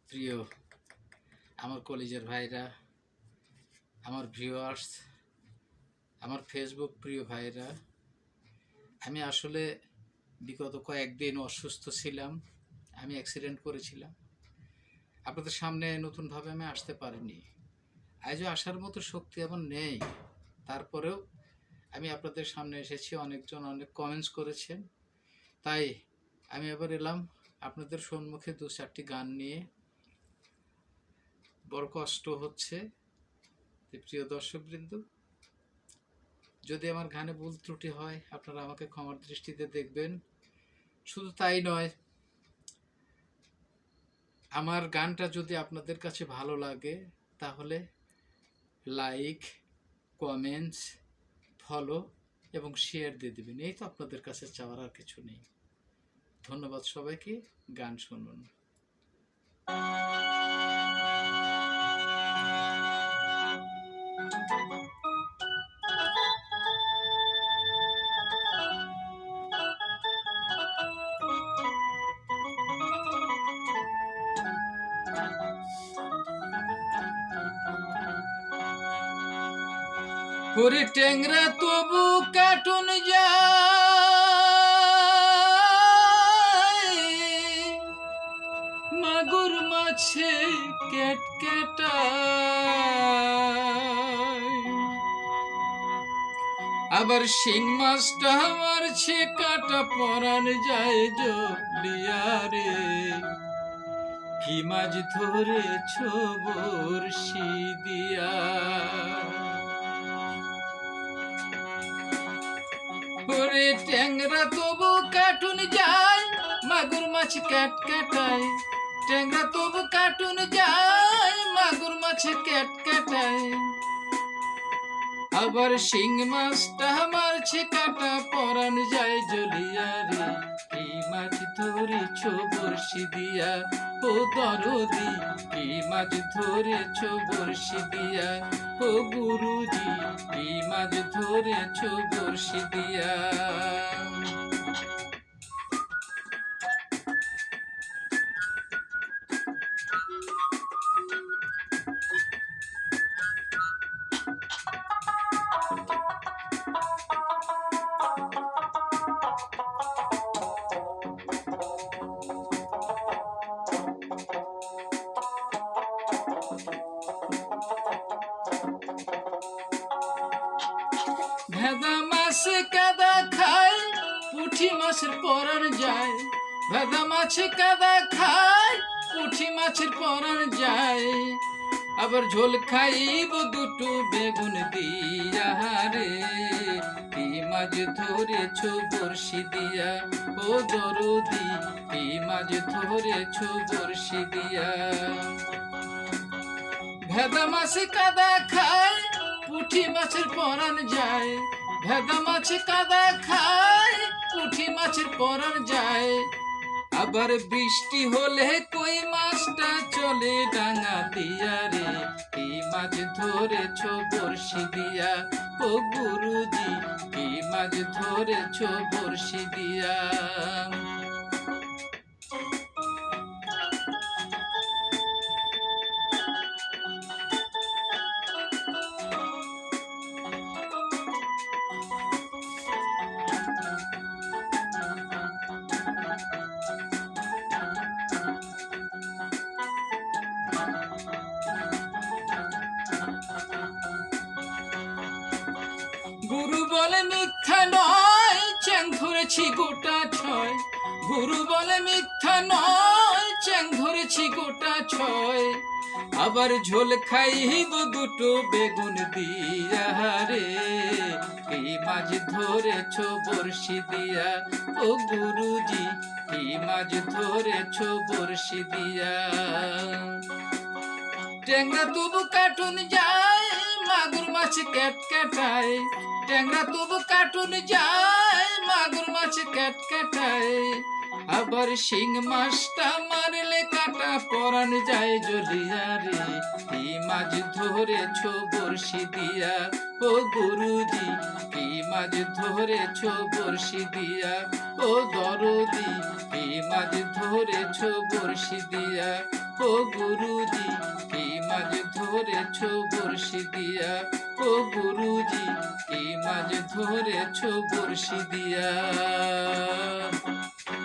প্রিয় আমার কলেজের ভাইরা, আমার ভিউয়ার্স, আমার ফেসবুক প্রিয় ভাইরা, আমি আসলে বিগত কয়েকদিন অসুস্থ ছিলাম। আমি অ্যাক্সিডেন্ট করেছিলাম। আপনাদের সামনে নতুনভাবে আমি আসতে পারিনি। আজও আসার মতো শক্তি আমার নেই। তারপরেও আমি আপনাদের সামনে এসেছি। অনেকজন অনেক কমেন্টস করেছেন, তাই আমি আবার এলাম আপনাদের সম্মুখে 2-4টি গান নিয়ে। বড় কষ্ট হচ্ছে। প্রিয় দর্শকবৃন্দ, যদি আমার গানে ভুল ত্রুটি হয় আপনারা আমাকে ক্ষমার দৃষ্টিতে দেখবেন। শুধু তাই নয়, আমার গানটা যদি আপনাদের কাছে ভালো লাগে তাহলে লাইক, কমেন্টস, ফলো এবং শেয়ার দিয়ে দেবেন। এই তো আপনাদের কাছে চাওয়ার আর কিছু নেই। ধন্যবাদ সবাইকে। গান শুনুন। ওরে ট্যাংরা তবু কাটুন যায়, মাগুর মাছে কেটকেটায়, আবার শিং মাছটা মারছে কাটা পরান যায় জলিয়া রে। কি মাছ ধরেছ বড়শি দিয়া? ওরে ট্যাংরা তবু কাটুন যায়, মাগুর মাছ কেটকেটায়। ট্যাংরা তবু কাটুন যায়, মাগুর মাছ কেটকেটায়, আবার শিং মাছটা মারছে কাটা পরান যায় জ্বলিয়া রে। কি মাছ ধরেছ বড়শি দিয়া ও দরদি? কি মাছ ধরেছ বড়শি দিয়া ও গুরুজি? কি মাছ ধরেছ বড়শি দিয়া? ভেদা মাছ কাদা খায়, পুঁটি মাছের পরান যায়। ভেদা মাছ কাদা খায়, পুঁটি মাছের পরান যায়, আবার ঝোল খাইব দুটো বেগুন দিয়া রে। কি মাছ ধরেছ বড়শি দিয়া ও দরদি? কি মাছ ধরেছ বড়শি দিয়া? ভেদা মাছ কাদা খায়, পুঁটি মাছের পরান যায়। ভেদা মাছ কাদা খায়, পুঁটি মাছের পরান যায়, আবার বৃষ্টি হলে কই মাছটা চলে ডাঙা দিয়া রে। কি মাছ ধরেছ বড়শি দিয়া ও গুরুজি? কি মাছ ধরেছ বড়শি দিয়া? গুরু বলে মিথ্যা নয়, চ্যাং ধরেছি গোটা ছয়। গুরু বলে মিথ্যা নয়, চ্যাং ধরেছি গোটা ছয়, আবার ঝোল খাইব দুটো বেগুন দিয়া রে। কি মাছ ধরেছ বড়শি দিয়া ও গুরুজি? কি মাছ ধরেছ বড়শি দিয়া? ট্যাংরা তবু কাটুন যায়, মাগুর মাছ কেটকেটায়। ট্যাংরা তবু কাটুন যায়, মাগুর মাছ কেটকেটায়, আবার শিং মাছটা মারলে কাটা পরান যায় জ্বলিয়া রে। কি মাছ ধরেছ বড়শি দিয়া ও গুরুজি? কি মাছ ধরেছ বড়শি দিয়া ও দরদি? কি মাছ ধরেছ বড়শি দিয়া ও গুরুজি কি মাছ ধরেছ বড়শি দিয়া, ও গুরুজি কি মাছ ধরেছ বড়শি দিয়া।